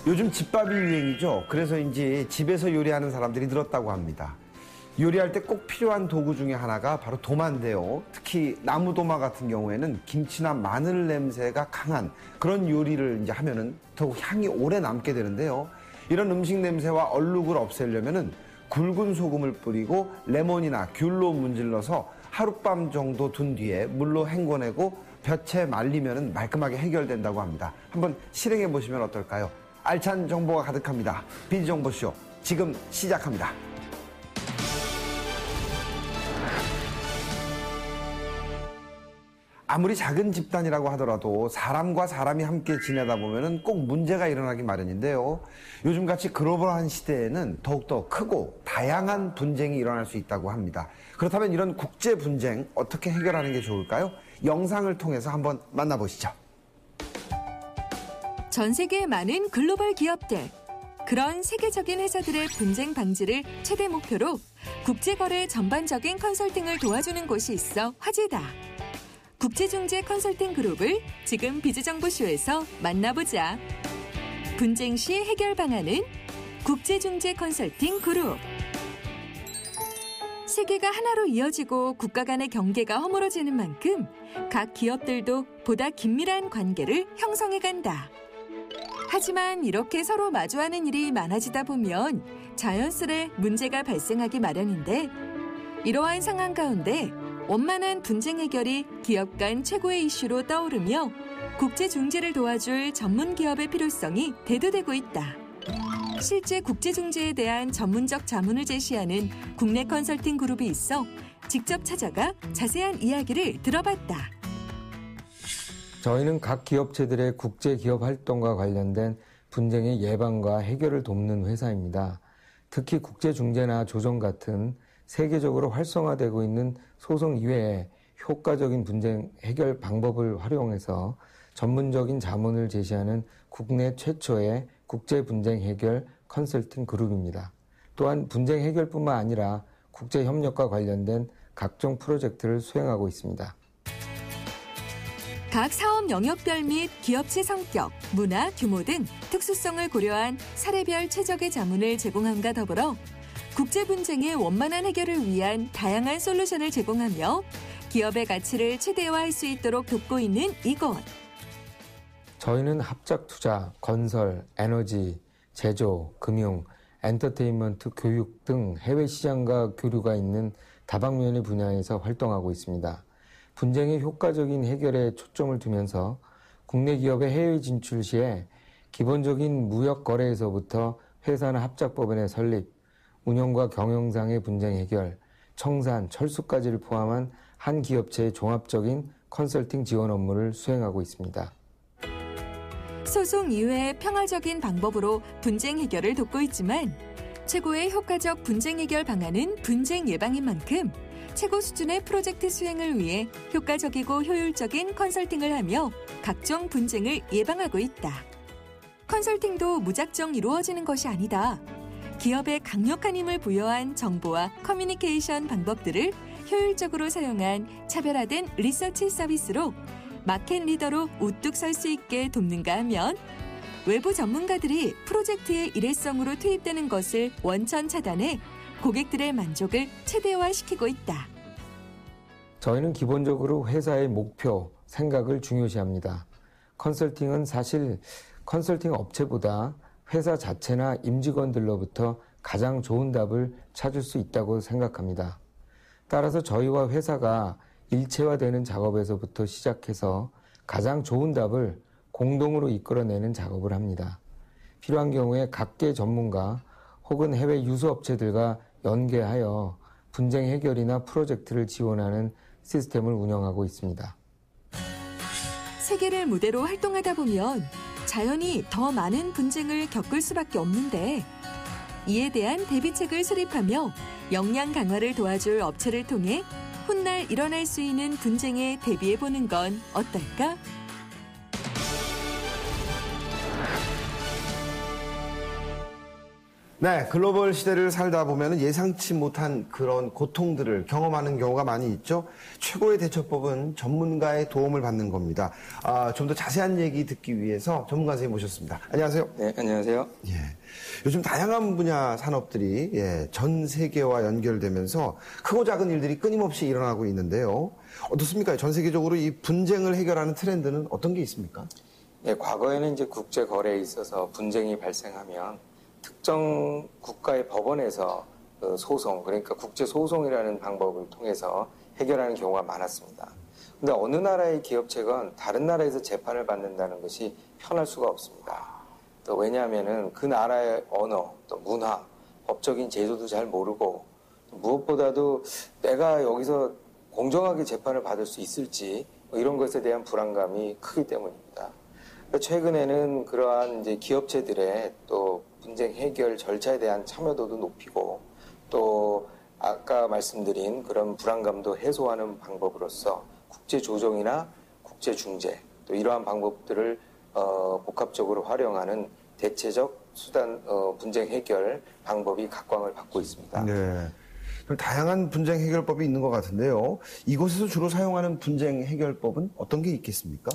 요즘 집밥이 유행이죠. 그래서인지 집에서 요리하는 사람들이 늘었다고 합니다. 요리할 때 꼭 필요한 도구 중에 하나가 바로 도마인데요. 특히 나무도마 같은 경우에는 김치나 마늘 냄새가 강한 그런 요리를 이제 하면은 더욱 향이 오래 남게 되는데요. 이런 음식 냄새와 얼룩을 없애려면은 굵은 소금을 뿌리고 레몬이나 귤로 문질러서 하룻밤 정도 둔 뒤에 물로 헹궈내고 볕에 말리면은 말끔하게 해결된다고 합니다. 한번 실행해 보시면 어떨까요? 알찬 정보가 가득합니다. 비지정보쇼 지금 시작합니다. 아무리 작은 집단이라고 하더라도 사람과 사람이 함께 지내다 보면은 꼭 문제가 일어나기 마련인데요. 요즘같이 글로벌한 시대에는 더욱더 크고 다양한 분쟁이 일어날 수 있다고 합니다. 그렇다면 이런 국제 분쟁 어떻게 해결하는 게 좋을까요? 영상을 통해서 한번 만나보시죠. 전 세계의 많은 글로벌 기업들, 그런 세계적인 회사들의 분쟁 방지를 최대 목표로 국제거래 전반적인 컨설팅을 도와주는 곳이 있어 화제다. 국제중재 컨설팅 그룹을 지금 비즈정보쇼에서 만나보자. 분쟁 시 해결 방안은 국제중재 컨설팅 그룹. 세계가 하나로 이어지고 국가 간의 경계가 허물어지는 만큼 각 기업들도 보다 긴밀한 관계를 형성해간다. 하지만 이렇게 서로 마주하는 일이 많아지다 보면 자연스레 문제가 발생하기 마련인데, 이러한 상황 가운데 원만한 분쟁 해결이 기업 간 최고의 이슈로 떠오르며 국제중재를 도와줄 전문 기업의 필요성이 대두되고 있다. 실제 국제중재에 대한 전문적 자문을 제시하는 국내 컨설팅 그룹이 있어 직접 찾아가 자세한 이야기를 들어봤다. 저희는 각 기업체들의 국제기업 활동과 관련된 분쟁의 예방과 해결을 돕는 회사입니다. 특히 국제중재나 조정 같은 세계적으로 활성화되고 있는 소송 이외에 효과적인 분쟁 해결 방법을 활용해서 전문적인 자문을 제시하는 국내 최초의 국제 분쟁 해결 컨설팅 그룹입니다. 또한 분쟁 해결뿐만 아니라 국제 협력과 관련된 각종 프로젝트를 수행하고 있습니다. 각 사업 영역별 및 기업체 성격, 문화, 규모 등 특수성을 고려한 사례별 최적의 자문을 제공함과 더불어 국제 분쟁의 원만한 해결을 위한 다양한 솔루션을 제공하며 기업의 가치를 최대화할 수 있도록 돕고 있는 이곳. 저희는 합작 투자, 건설, 에너지, 제조, 금융, 엔터테인먼트, 교육 등 해외 시장과 교류가 있는 다방면의 분야에서 활동하고 있습니다. 분쟁의 효과적인 해결에 초점을 두면서 국내 기업의 해외 진출 시에 기본적인 무역 거래에서부터 회사나 합작법인의 설립, 운영과 경영상의 분쟁 해결, 청산, 철수까지를 포함한 한 기업체의 종합적인 컨설팅 지원 업무를 수행하고 있습니다. 소송 이외의 평화적인 방법으로 분쟁 해결을 돕고 있지만 최고의 효과적 분쟁 해결 방안은 분쟁 예방인 만큼 최고 수준의 프로젝트 수행을 위해 효과적이고 효율적인 컨설팅을 하며 각종 분쟁을 예방하고 있다. 컨설팅도 무작정 이루어지는 것이 아니다. 기업에 강력한 힘을 부여한 정보와 커뮤니케이션 방법들을 효율적으로 사용한 차별화된 리서치 서비스로 마켓 리더로 우뚝 설 수 있게 돕는가 하면 외부 전문가들이 프로젝트의 일회성으로 투입되는 것을 원천 차단해 고객들의 만족을 최대화시키고 있다. 저희는 기본적으로 회사의 목표, 생각을 중요시합니다. 컨설팅은 사실 컨설팅 업체보다 회사 자체나 임직원들로부터 가장 좋은 답을 찾을 수 있다고 생각합니다. 따라서 저희와 회사가 일체화되는 작업에서부터 시작해서 가장 좋은 답을 공동으로 이끌어내는 작업을 합니다. 필요한 경우에 각계 전문가 혹은 해외 유수업체들과 연계하여 분쟁 해결이나 프로젝트를 지원하는 시스템을 운영하고 있습니다. 세계를 무대로 활동하다 보면 자연히 더 많은 분쟁을 겪을 수밖에 없는데, 이에 대한 대비책을 수립하며 역량 강화를 도와줄 업체를 통해 훗날 일어날 수 있는 분쟁에 대비해보는 건 어떨까? 네, 글로벌 시대를 살다 보면 예상치 못한 그런 고통들을 경험하는 경우가 많이 있죠. 최고의 대처법은 전문가의 도움을 받는 겁니다. 좀 더 자세한 얘기 듣기 위해서 전문가 선생님 모셨습니다. 안녕하세요. 네, 안녕하세요. 예, 요즘 다양한 분야 산업들이 전 세계와 연결되면서 크고 작은 일들이 끊임없이 일어나고 있는데요. 어떻습니까? 전 세계적으로 이 분쟁을 해결하는 트렌드는 어떤 게 있습니까? 네, 과거에는 이제 국제 거래에 있어서 분쟁이 발생하면 특정 국가의 법원에서 소송, 그러니까 국제 소송이라는 방법을 통해서 해결하는 경우가 많았습니다. 근데 어느 나라의 기업체건 다른 나라에서 재판을 받는다는 것이 편할 수가 없습니다. 또 왜냐하면은 그 나라의 언어, 또 문화, 법적인 제도도 잘 모르고 무엇보다도 내가 여기서 공정하게 재판을 받을 수 있을지 이런 것에 대한 불안감이 크기 때문입니다. 최근에는 그러한 이제 기업체들의 또 분쟁 해결 절차에 대한 참여도도 높이고 또 아까 말씀드린 그런 불안감도 해소하는 방법으로서 국제 조정이나 국제 중재 또 이러한 방법들을 복합적으로 활용하는 대체적 수단 분쟁 해결 방법이 각광을 받고 있습니다. 네. 다양한 분쟁 해결법이 있는 것 같은데요. 이곳에서 주로 사용하는 분쟁 해결법은 어떤 게 있겠습니까?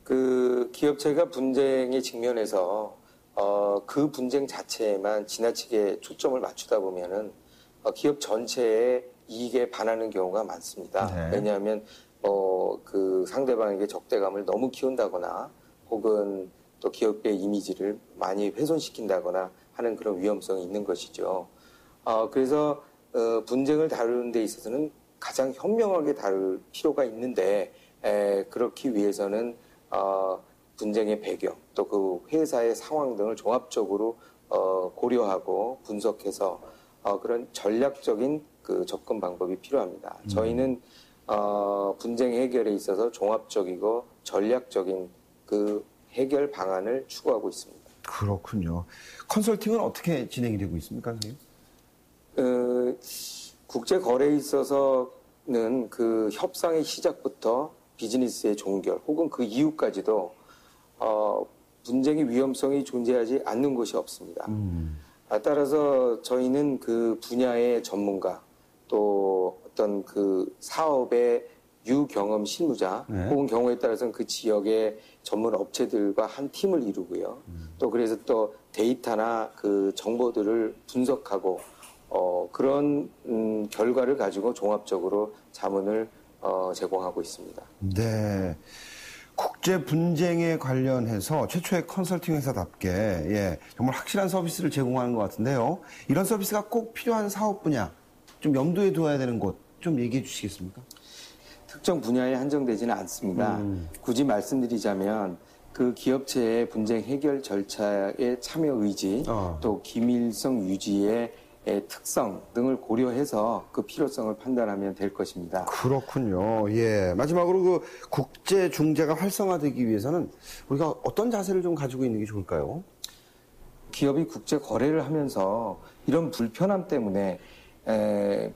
그 기업체가 분쟁에 직면해서 그 분쟁 자체에만 지나치게 초점을 맞추다 보면은 기업 전체의 이익에 반하는 경우가 많습니다. 네. 왜냐하면 그 상대방에게 적대감을 너무 키운다거나 혹은 또 기업의 이미지를 많이 훼손시킨다거나 하는 그런 위험성이 있는 것이죠. 그래서 분쟁을 다루는 데 있어서는 가장 현명하게 다룰 필요가 있는데 그렇기 위해서는 분쟁의 배경, 또 그 회사의 상황 등을 종합적으로 고려하고 분석해서 그런 전략적인 그 접근 방법이 필요합니다. 저희는 분쟁 해결에 있어서 종합적이고 전략적인 그 해결 방안을 추구하고 있습니다. 그렇군요. 컨설팅은 어떻게 진행이 되고 있습니까, 선생님? 국제 거래에 있어서는 그 협상의 시작부터 비즈니스의 종결 혹은 그 이후까지도 분쟁의 위험성이 존재하지 않는 곳이 없습니다. 따라서 저희는 그 분야의 전문가 또 어떤 그 사업의 유경험 실무자 네. 혹은 경우에 따라서는 그 지역의 전문 업체들과 한 팀을 이루고요. 또 그래서 또 데이터나 그 정보들을 분석하고 그런 결과를 가지고 종합적으로 자문을 제공하고 있습니다. 네. 국제 분쟁에 관련해서 최초의 컨설팅 회사답게 정말 확실한 서비스를 제공하는 것 같은데요. 이런 서비스가 꼭 필요한 사업 분야, 좀 염두에 두어야 되는 곳 좀 얘기해 주시겠습니까? 특정 분야에 한정되지는 않습니다. 굳이 말씀드리자면 그 기업체의 분쟁 해결 절차의 참여 의지, 또 기밀성 유지의 특성 등을 고려해서 그 필요성을 판단하면 될 것입니다. 그렇군요. 예. 마지막으로 그 국제 중재가 활성화되기 위해서는 우리가 어떤 자세를 좀 가지고 있는 게 좋을까요? 기업이 국제 거래를 하면서 이런 불편함 때문에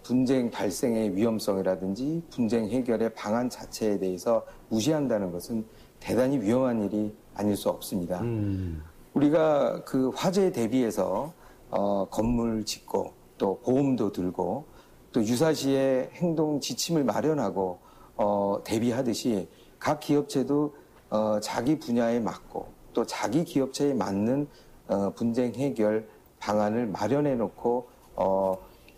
분쟁 발생의 위험성이라든지 분쟁 해결의 방안 자체에 대해서 무시한다는 것은 대단히 위험한 일이 아닐 수 없습니다. 우리가 그 화재에 대비해서 건물 짓고 또 보험도 들고 또 유사시에 행동 지침을 마련하고 대비하듯이 각 기업체도 자기 분야에 맞고 또 자기 기업체에 맞는 분쟁 해결 방안을 마련해 놓고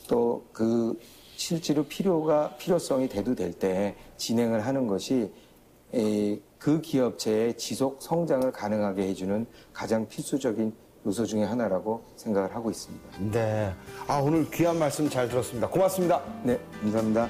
또 그 실제로 필요성이 대두될 때 진행을 하는 것이 그 기업체의 지속 성장을 가능하게 해주는 가장 필수적인 요소 중에 하나라고 생각을 하고 있습니다. 네. 오늘 귀한 말씀 잘 들었습니다. 고맙습니다. 네, 감사합니다.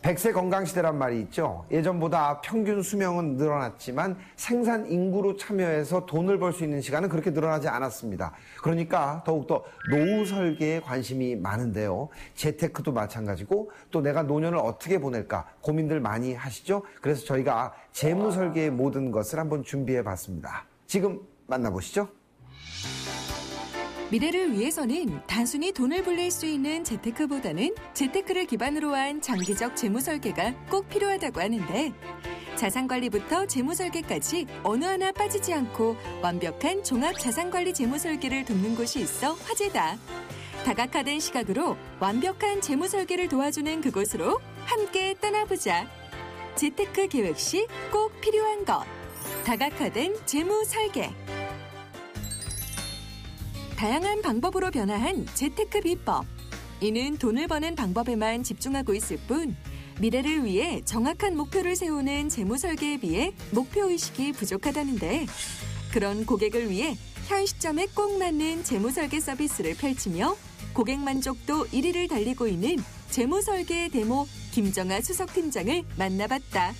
백세 건강시대란 말이 있죠. 예전보다 평균 수명은 늘어났지만 생산 인구로 참여해서 돈을 벌 수 있는 시간은 그렇게 늘어나지 않았습니다. 그러니까 더욱더 노후 설계에 관심이 많은데요. 재테크도 마찬가지고 또 내가 노년을 어떻게 보낼까 고민들 많이 하시죠. 그래서 저희가 재무 설계의 모든 것을 한번 준비해 봤습니다. 지금 만나보시죠. 미래를 위해서는 단순히 돈을 불릴 수 있는 재테크보다는 재테크를 기반으로 한 장기적 재무 설계가 꼭 필요하다고 하는데 자산관리부터 재무설계까지 어느 하나 빠지지 않고 완벽한 종합자산관리 재무설계를 돕는 곳이 있어 화제다. 다각화된 시각으로 완벽한 재무설계를 도와주는 그곳으로 함께 떠나보자. 재테크 계획 시 꼭 필요한 것. 다각화된 재무설계. 다양한 방법으로 변화한 재테크 비법. 이는 돈을 버는 방법에만 집중하고 있을 뿐 미래를 위해 정확한 목표를 세우는 재무설계에 비해 목표의식이 부족하다는데 그런 고객을 위해 현 시점에 꼭 맞는 재무설계 서비스를 펼치며 고객 만족도 1위를 달리고 있는 재무설계의 데모 김정아 수석팀장을 만나봤다.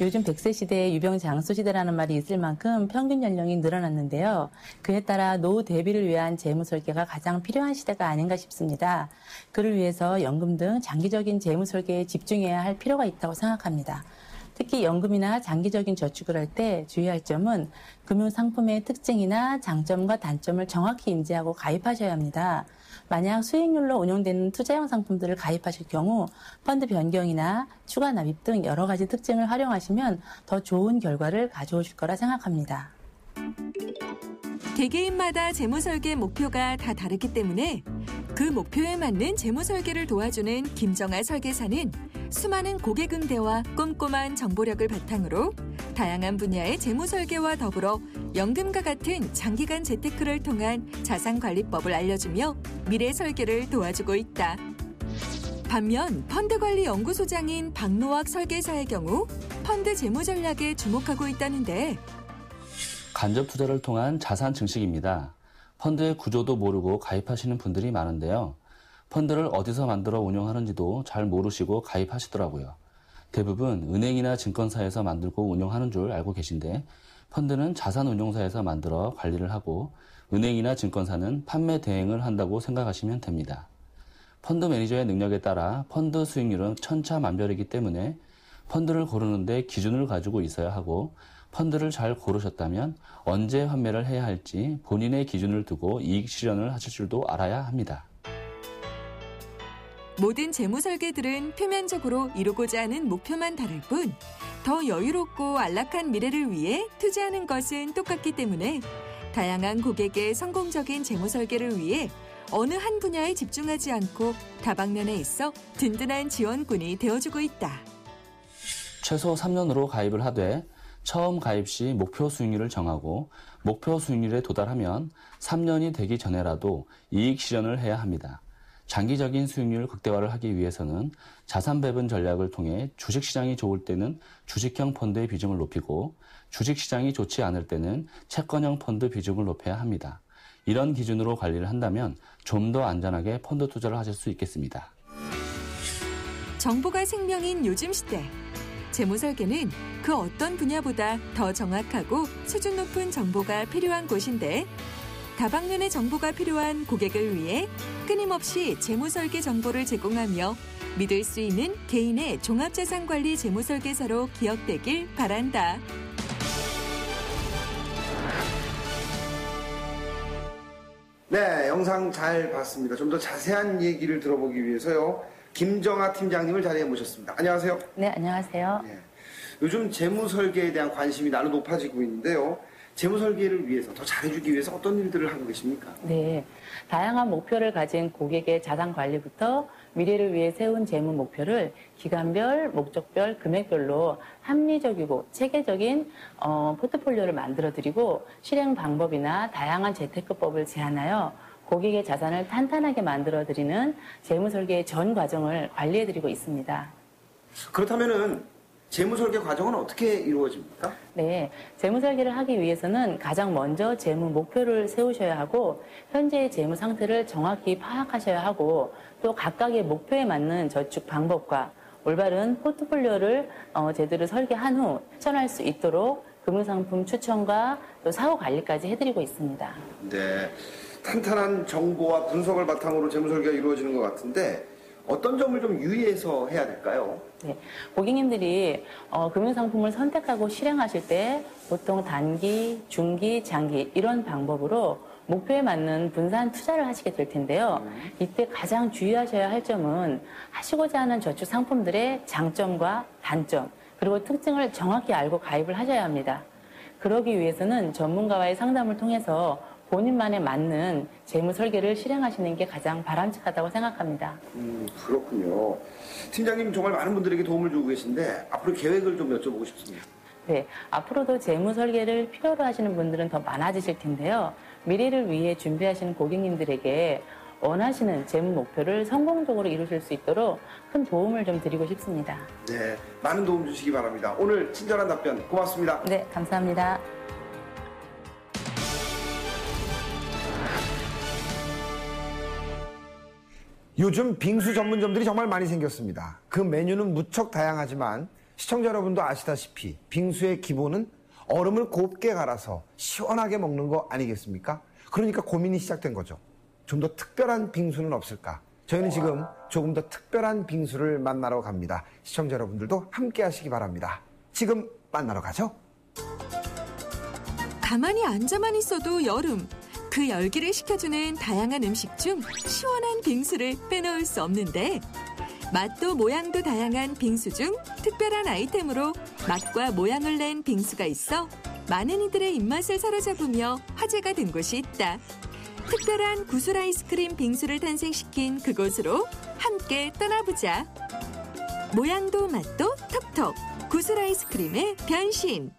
요즘 100세 시대에 유병장수 시대라는 말이 있을 만큼 평균 연령이 늘어났는데요. 그에 따라 노후 대비를 위한 재무 설계가 가장 필요한 시대가 아닌가 싶습니다. 그를 위해서 연금 등 장기적인 재무 설계에 집중해야 할 필요가 있다고 생각합니다. 특히 연금이나 장기적인 저축을 할 때 주의할 점은 금융상품의 특징이나 장점과 단점을 정확히 인지하고 가입하셔야 합니다. 만약 수익률로 운용되는 투자형 상품들을 가입하실 경우 펀드 변경이나 추가 납입 등 여러 가지 특징을 활용하시면 더 좋은 결과를 가져오실 거라 생각합니다. 개개인마다 재무설계 목표가 다 다르기 때문에 그 목표에 맞는 재무설계를 도와주는 김정아 설계사는 수많은 고객 응대와 꼼꼼한 정보력을 바탕으로 다양한 분야의 재무설계와 더불어 연금과 같은 장기간 재테크를 통한 자산관리법을 알려주며 미래 설계를 도와주고 있다. 반면 펀드관리연구소장인 박노학 설계사의 경우 펀드 재무 전략에 주목하고 있다는데 간접 투자를 통한 자산 증식입니다. 펀드의 구조도 모르고 가입하시는 분들이 많은데요. 펀드를 어디서 만들어 운영하는지도 잘 모르시고 가입하시더라고요. 대부분 은행이나 증권사에서 만들고 운영하는 줄 알고 계신데 펀드는 자산운용사에서 만들어 관리를 하고 은행이나 증권사는 판매 대행을 한다고 생각하시면 됩니다. 펀드 매니저의 능력에 따라 펀드 수익률은 천차만별이기 때문에 펀드를 고르는데 기준을 가지고 있어야 하고 펀드를 잘 고르셨다면 언제 환매를 해야 할지 본인의 기준을 두고 이익 실현을 하실 줄도 알아야 합니다. 모든 재무 설계들은 표면적으로 이루고자 하는 목표만 다를 뿐 더 여유롭고 안락한 미래를 위해 투자하는 것은 똑같기 때문에 다양한 고객의 성공적인 재무 설계를 위해 어느 한 분야에 집중하지 않고 다방면에 있어 든든한 지원군이 되어주고 있다. 최소 3년으로 가입을 하되 처음 가입 시 목표 수익률을 정하고 목표 수익률에 도달하면 3년이 되기 전에라도 이익 실현을 해야 합니다. 장기적인 수익률 극대화를 하기 위해서는 자산 배분 전략을 통해 주식시장이 좋을 때는 주식형 펀드의 비중을 높이고 주식시장이 좋지 않을 때는 채권형 펀드 비중을 높여야 합니다. 이런 기준으로 관리를 한다면 좀 더 안전하게 펀드 투자를 하실 수 있겠습니다. 정보가 생명인 요즘 시대. 재무설계는 그 어떤 분야보다 더 정확하고 수준 높은 정보가 필요한 곳인데 다방면의 정보가 필요한 고객을 위해 끊임없이 재무설계 정보를 제공하며 믿을 수 있는 개인의 종합자산관리 재무설계사로 기억되길 바란다. 네, 영상 잘 봤습니다. 좀 더 자세한 얘기를 들어보기 위해서요. 김정아 팀장님을 자리에 모셨습니다. 안녕하세요. 네, 안녕하세요. 네. 요즘 재무설계에 대한 관심이 나로 높아지고 있는데요. 재무설계를 위해서 더 잘해주기 위해서 어떤 일들을 하고 계십니까? 네, 다양한 목표를 가진 고객의 자산 관리부터 미래를 위해 세운 재무 목표를 기간별, 목적별, 금액별로 합리적이고 체계적인 포트폴리오를 만들어드리고 실행 방법이나 다양한 재테크법을 제안하여 고객의 자산을 탄탄하게 만들어드리는 재무설계의 전 과정을 관리해드리고 있습니다. 그렇다면은 재무설계 과정은 어떻게 이루어집니까? 네, 재무설계를 하기 위해서는 가장 먼저 재무 목표를 세우셔야 하고 현재의 재무 상태를 정확히 파악하셔야 하고 또 각각의 목표에 맞는 저축 방법과 올바른 포트폴리오를 제대로 설계한 후 실천할 수 있도록 금융상품 추천과 또 사후 관리까지 해드리고 있습니다. 네, 탄탄한 정보와 분석을 바탕으로 재무설계가 이루어지는 것 같은데 어떤 점을 좀 유의해서 해야 될까요? 네, 고객님들이 금융상품을 선택하고 실행하실 때 보통 단기, 중기, 장기 이런 방법으로 목표에 맞는 분산 투자를 하시게 될 텐데요. 이때 가장 주의하셔야 할 점은 하시고자 하는 저축 상품들의 장점과 단점 그리고 특징을 정확히 알고 가입을 하셔야 합니다. 그러기 위해서는 전문가와의 상담을 통해서 본인만에 맞는 재무 설계를 실행하시는 게 가장 바람직하다고 생각합니다. 그렇군요. 팀장님 정말 많은 분들에게 도움을 주고 계신데 앞으로 계획을 좀 여쭤보고 싶습니다. 네, 앞으로도 재무 설계를 필요로 하시는 분들은 더 많아지실 텐데요. 미래를 위해 준비하시는 고객님들에게 원하시는 재무 목표를 성공적으로 이루실 수 있도록 큰 도움을 좀 드리고 싶습니다. 네, 많은 도움 주시기 바랍니다. 오늘 친절한 답변 고맙습니다. 네, 감사합니다. 요즘 빙수 전문점들이 정말 많이 생겼습니다. 그 메뉴는 무척 다양하지만 시청자 여러분도 아시다시피 빙수의 기본은 얼음을 곱게 갈아서 시원하게 먹는 거 아니겠습니까? 그러니까 고민이 시작된 거죠. 좀 더 특별한 빙수는 없을까? 저희는 지금 조금 더 특별한 빙수를 만나러 갑니다. 시청자 여러분들도 함께 하시기 바랍니다. 지금 만나러 가죠. 가만히 앉아만 있어도 여름. 그 열기를 식혀주는 다양한 음식 중 시원한 빙수를 빼놓을 수 없는데 맛도 모양도 다양한 빙수 중 특별한 아이템으로 맛과 모양을 낸 빙수가 있어 많은 이들의 입맛을 사로잡으며 화제가 된 곳이 있다. 특별한 구슬 아이스크림 빙수를 탄생시킨 그곳으로 함께 떠나보자. 모양도 맛도 톡톡 구슬 아이스크림의 변신.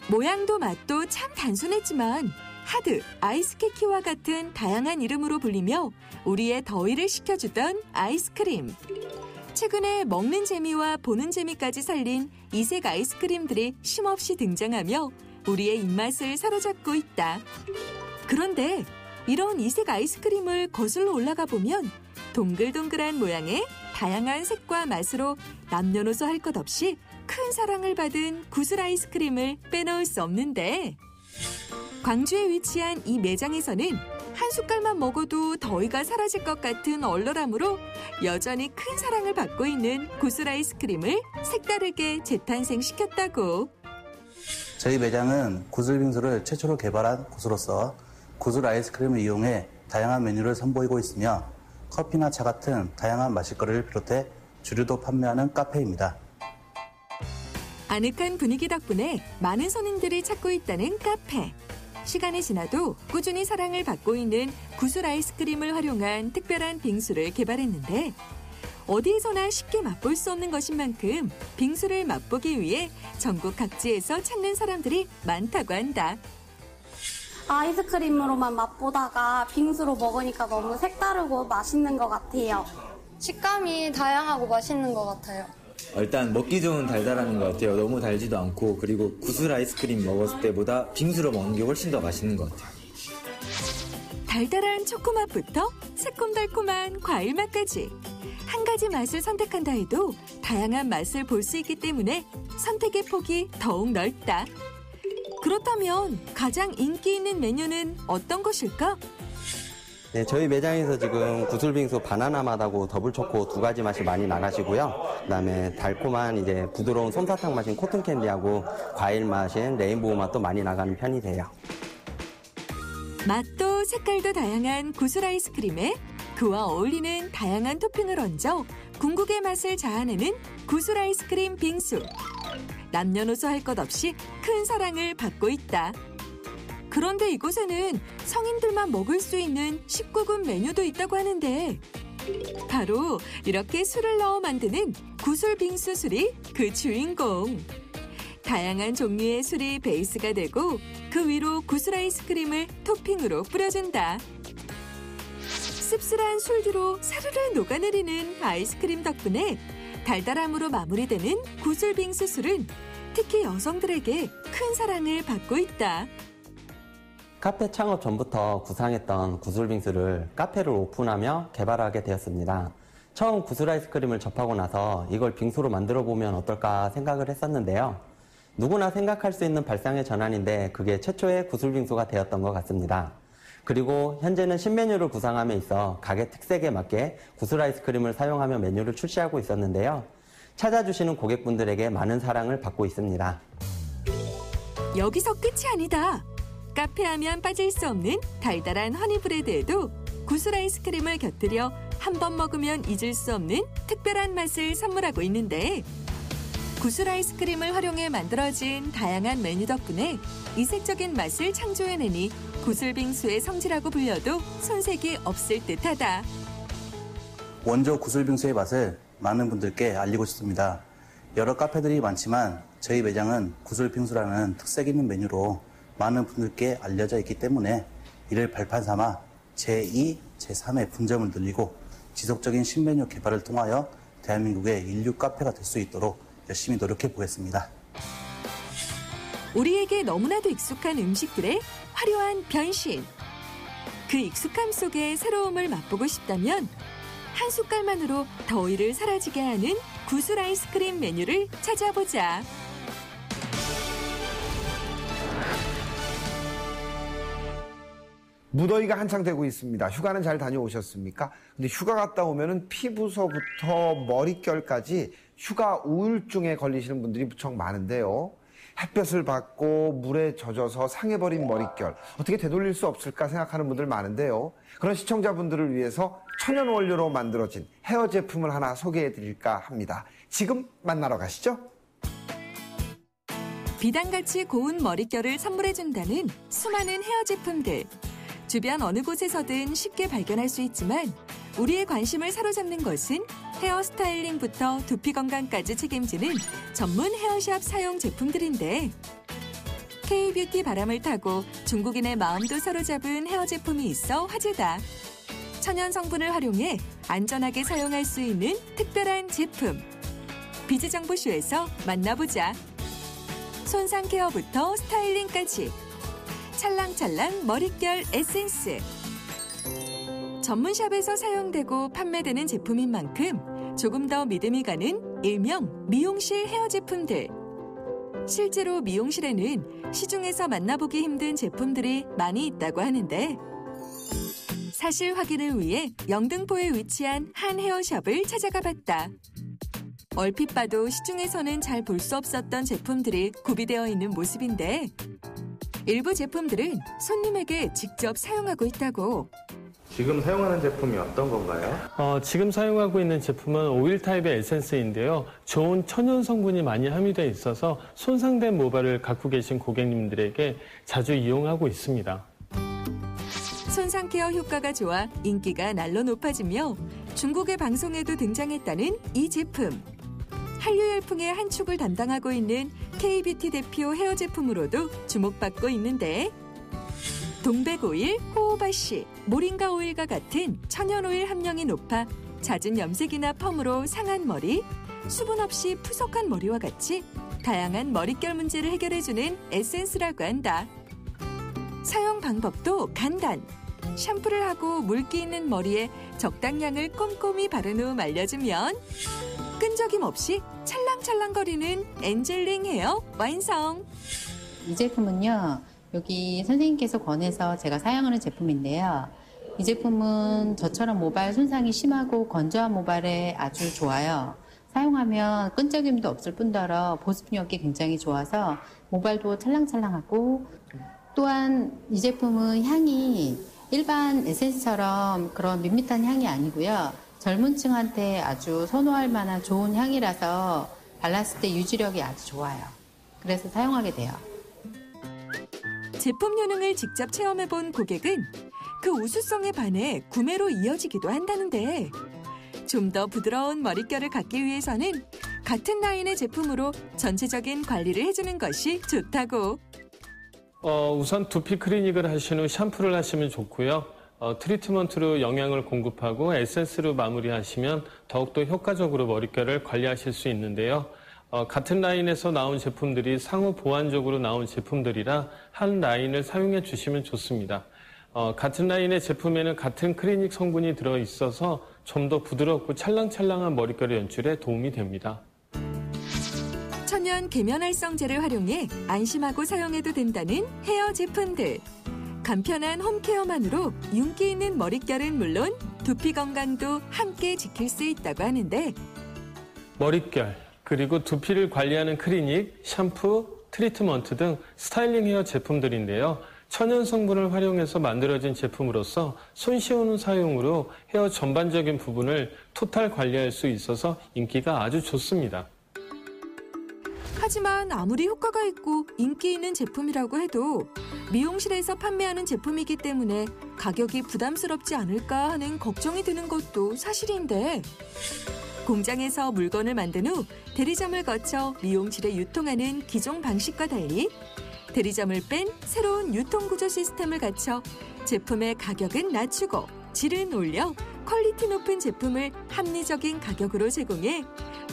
모양도 맛도 참 단순했지만 하드, 아이스케키와 같은 다양한 이름으로 불리며 우리의 더위를 식혀주던 아이스크림. 최근에 먹는 재미와 보는 재미까지 살린 이색 아이스크림들이 쉼없이 등장하며 우리의 입맛을 사로잡고 있다. 그런데 이런 이색 아이스크림을 거슬러 올라가 보면 동글동글한 모양의 다양한 색과 맛으로 남녀노소 할 것 없이 큰 사랑을 받은 구슬 아이스크림을 빼놓을 수 없는데 광주에 위치한 이 매장에서는 한 숟갈만 먹어도 더위가 사라질 것 같은 얼얼함으로 여전히 큰 사랑을 받고 있는 구슬 아이스크림을 색다르게 재탄생시켰다고. 저희 매장은 구슬빙수를 최초로 개발한 곳으로서 구슬 아이스크림을 이용해 다양한 메뉴를 선보이고 있으며 커피나 차 같은 다양한 마실거리를 비롯해 주류도 판매하는 카페입니다. 아늑한 분위기 덕분에 많은 손님들이 찾고 있다는 카페. 시간이 지나도 꾸준히 사랑을 받고 있는 구슬 아이스크림을 활용한 특별한 빙수를 개발했는데 어디에서나 쉽게 맛볼 수 없는 것인 만큼 빙수를 맛보기 위해 전국 각지에서 찾는 사람들이 많다고 한다. 아이스크림으로만 맛보다가 빙수로 먹으니까 너무 색다르고 맛있는 것 같아요. 식감이 다양하고 맛있는 것 같아요. 일단 먹기 좋은 달달함인 것 같아요. 너무 달지도 않고, 그리고 구슬 아이스크림 먹었을 때보다 빙수로 먹는 게 훨씬 더 맛있는 것 같아요. 달달한 초코맛부터 새콤달콤한 과일 맛까지 한 가지 맛을 선택한다 해도 다양한 맛을 볼 수 있기 때문에 선택의 폭이 더욱 넓다. 그렇다면 가장 인기 있는 메뉴는 어떤 것일까? 네, 저희 매장에서 지금 구슬빙수 바나나 맛하고 더블초코 두 가지 맛이 많이 나가시고요. 그다음에 달콤한 이제 부드러운 솜사탕 맛인 코튼캔디하고 과일 맛인 레인보우 맛도 많이 나가는 편이세요. 맛도 색깔도 다양한 구슬 아이스크림에 그와 어울리는 다양한 토핑을 얹어 궁극의 맛을 자아내는 구슬 아이스크림 빙수. 남녀노소 할 것 없이 큰 사랑을 받고 있다. 그런데 이곳에는 성인들만 먹을 수 있는 19금 메뉴도 있다고 하는데 바로 이렇게 술을 넣어 만드는 구슬 빙수 술이 그 주인공. 다양한 종류의 술이 베이스가 되고 그 위로 구슬 아이스크림을 토핑으로 뿌려준다. 씁쓸한 술 뒤로 사르르 녹아내리는 아이스크림 덕분에 달달함으로 마무리되는 구슬 빙수 술은 특히 여성들에게 큰 사랑을 받고 있다. 카페 창업 전부터 구상했던 구슬빙수를 카페를 오픈하며 개발하게 되었습니다. 처음 구슬 아이스크림을 접하고 나서 이걸 빙수로 만들어 보면 어떨까 생각을 했었는데요. 누구나 생각할 수 있는 발상의 전환인데 그게 최초의 구슬빙수가 되었던 것 같습니다. 그리고 현재는 신메뉴를 구상함에 있어 가게 특색에 맞게 구슬 아이스크림을 사용하며 메뉴를 출시하고 있었는데요. 찾아주시는 고객분들에게 많은 사랑을 받고 있습니다. 여기서 끝이 아니다. 카페 하면 빠질 수 없는 달달한 허니브레드에도 구슬 아이스크림을 곁들여 한 번 먹으면 잊을 수 없는 특별한 맛을 선물하고 있는데 구슬 아이스크림을 활용해 만들어진 다양한 메뉴 덕분에 이색적인 맛을 창조해내니 구슬빙수의 성지라고 불려도 손색이 없을 듯하다. 원조 구슬빙수의 맛을 많은 분들께 알리고 싶습니다. 여러 카페들이 많지만 저희 매장은 구슬빙수라는 특색 있는 메뉴로 많은 분들께 알려져 있기 때문에 이를 발판 삼아 제2, 제3의 분점을 늘리고 지속적인 신메뉴 개발을 통하여 대한민국의 인류 카페가 될 수 있도록 열심히 노력해 보겠습니다. 우리에게 너무나도 익숙한 음식들의 화려한 변신. 그 익숙함 속에 새로움을 맛보고 싶다면 한 숟갈만으로 더위를 사라지게 하는 구슬 아이스크림 메뉴를 찾아보자. 무더위가 한창 되고 있습니다. 휴가는 잘 다녀오셨습니까? 근데 휴가 갔다 오면은 피부서부터 머릿결까지 휴가 우울증에 걸리시는 분들이 무척 많은데요. 햇볕을 받고 물에 젖어서 상해버린 머릿결 어떻게 되돌릴 수 없을까 생각하는 분들 많은데요. 그런 시청자분들을 위해서 천연 원료로 만들어진 헤어 제품을 하나 소개해드릴까 합니다. 지금 만나러 가시죠. 비단같이 고운 머릿결을 선물해준다는 수많은 헤어 제품들. 주변 어느 곳에서든 쉽게 발견할 수 있지만 우리의 관심을 사로잡는 것은 헤어 스타일링부터 두피 건강까지 책임지는 전문 헤어샵 사용 제품들인데 K-뷰티 바람을 타고 중국인의 마음도 사로잡은 헤어 제품이 있어 화제다. 천연 성분을 활용해 안전하게 사용할 수 있는 특별한 제품. 비즈정보쇼에서 만나보자. 손상 케어부터 스타일링까지. 찰랑찰랑 머릿결 에센스. 전문샵에서 사용되고 판매되는 제품인 만큼 조금 더 믿음이 가는 일명 미용실 헤어 제품들. 실제로 미용실에는 시중에서 만나보기 힘든 제품들이 많이 있다고 하는데 사실 확인을 위해 영등포에 위치한 한 헤어샵을 찾아가 봤다. 얼핏 봐도 시중에서는 잘 볼 수 없었던 제품들이 구비되어 있는 모습인데 일부 제품들은 손님에게 직접 사용하고 있다고. 지금 사용하는 제품이 어떤 건가요? 지금 사용하고 있는 제품은 오일 타입의 에센스인데요. 좋은 천연 성분이 많이 함유되어 있어서 손상된 모발을 갖고 계신 고객님들에게 자주 이용하고 있습니다. 손상 케어 효과가 좋아 인기가 날로 높아지며 중국의 방송에도 등장했다는 이 제품. 한류 열풍의 한 축을 담당하고 있는 K-뷰티 대표 헤어 제품으로도 주목받고 있는데 동백오일, 호호바씨, 모링가 오일과 같은 천연오일 함량이 높아 잦은 염색이나 펌으로 상한 머리, 수분 없이 푸석한 머리와 같이 다양한 머릿결 문제를 해결해주는 에센스라고 한다. 사용 방법도 간단. 샴푸를 하고 물기 있는 머리에 적당량을 꼼꼼히 바른 후 말려주면 끈적임 없이 찰랑찰랑거리는 엔젤링 헤어 완성! 이 제품은요, 여기 선생님께서 권해서 제가 사용하는 제품인데요. 이 제품은 저처럼 모발 손상이 심하고 건조한 모발에 아주 좋아요. 사용하면 끈적임도 없을 뿐더러 보습력이 굉장히 좋아서 모발도 찰랑찰랑하고 또한 이 제품은 향이 일반 에센스처럼 그런 밋밋한 향이 아니고요. 젊은 층한테 아주 선호할 만한 좋은 향이라서 발랐을 때 유지력이 아주 좋아요. 그래서 사용하게 돼요. 제품 효능을 직접 체험해본 고객은 그 우수성에 반해 구매로 이어지기도 한다는데 좀 더 부드러운 머릿결을 갖기 위해서는 같은 라인의 제품으로 전체적인 관리를 해주는 것이 좋다고. 우선 두피 클리닉을 하신 후 샴푸를 하시면 좋고요. 트리트먼트로 영양을 공급하고 에센스로 마무리하시면 더욱더 효과적으로 머릿결을 관리하실 수 있는데요. 같은 라인에서 나온 제품들이 상호 보완적으로 나온 제품들이라 한 라인을 사용해 주시면 좋습니다. 같은 라인의 제품에는 같은 클리닉 성분이 들어있어서 좀 더 부드럽고 찰랑찰랑한 머릿결 연출에 도움이 됩니다. 천연 계면활성제를 활용해 안심하고 사용해도 된다는 헤어 제품들. 간편한 홈케어만으로 윤기 있는 머릿결은 물론 두피 건강도 함께 지킬 수 있다고 하는데 머릿결, 그리고 두피를 관리하는 클리닉, 샴푸, 트리트먼트 등 스타일링 헤어 제품들인데요. 천연 성분을 활용해서 만들어진 제품으로서 손쉬운 사용으로 헤어 전반적인 부분을 토탈 관리할 수 있어서 인기가 아주 좋습니다. 하지만 아무리 효과가 있고 인기 있는 제품이라고 해도 미용실에서 판매하는 제품이기 때문에 가격이 부담스럽지 않을까 하는 걱정이 드는 것도 사실인데 공장에서 물건을 만든 후 대리점을 거쳐 미용실에 유통하는 기존 방식과 달리 대리점을 뺀 새로운 유통구조 시스템을 갖춰 제품의 가격은 낮추고 질은 올려 퀄리티 높은 제품을 합리적인 가격으로 제공해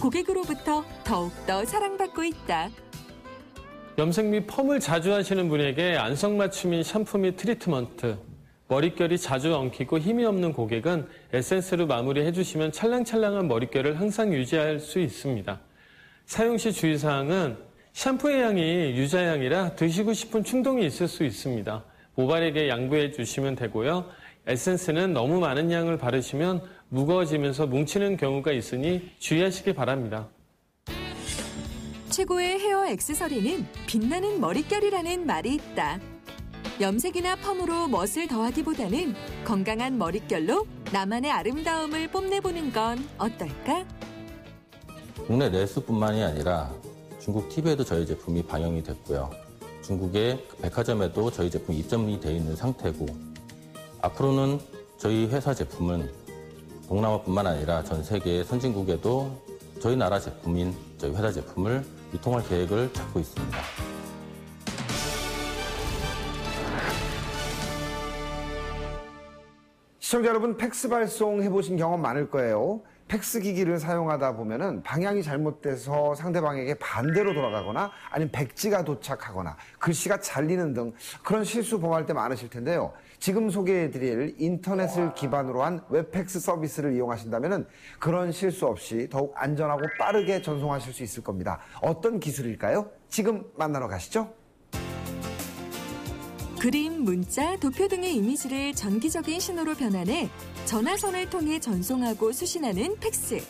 고객으로부터 더욱더 사랑받고 있다. 염색 및 펌을 자주 하시는 분에게 안성맞춤인 샴푸 및 트리트먼트, 머릿결이 자주 엉키고 힘이 없는 고객은 에센스로 마무리해 주시면 찰랑찰랑한 머릿결을 항상 유지할 수 있습니다. 사용 시 주의사항은 샴푸의 양이 유자향이라 드시고 싶은 충동이 있을 수 있습니다. 모발에게 양보해 주시면 되고요. 에센스는 너무 많은 양을 바르시면 무거워지면서 뭉치는 경우가 있으니 주의하시기 바랍니다. 최고의 헤어 액세서리는 빛나는 머릿결이라는 말이 있다. 염색이나 펌으로 멋을 더하기보다는 건강한 머릿결로 나만의 아름다움을 뽐내보는 건 어떨까? 국내 내수뿐만이 아니라 중국 TV에도 저희 제품이 방영이 됐고요. 중국의 백화점에도 저희 제품이 입점이 되어 있는 상태고 앞으로는 저희 회사 제품은 동남아뿐만 아니라 전 세계 선진국에도 저희 나라 제품인 저희 회사 제품을 유통할 계획을 잡고 있습니다. 시청자 여러분, 팩스 발송 해보신 경험 많을 거예요. 팩스 기기를 사용하다 보면은 방향이 잘못돼서 상대방에게 반대로 돌아가거나 아니면 백지가 도착하거나 글씨가 잘리는 등 그런 실수 범할 때 많으실 텐데요. 지금 소개해드릴 인터넷을 기반으로 한 웹팩스 서비스를 이용하신다면은 그런 실수 없이 더욱 안전하고 빠르게 전송하실 수 있을 겁니다. 어떤 기술일까요? 지금 만나러 가시죠. 그림, 문자, 도표 등의 이미지를 전기적인 신호로 변환해 전화선을 통해 전송하고 수신하는 팩스.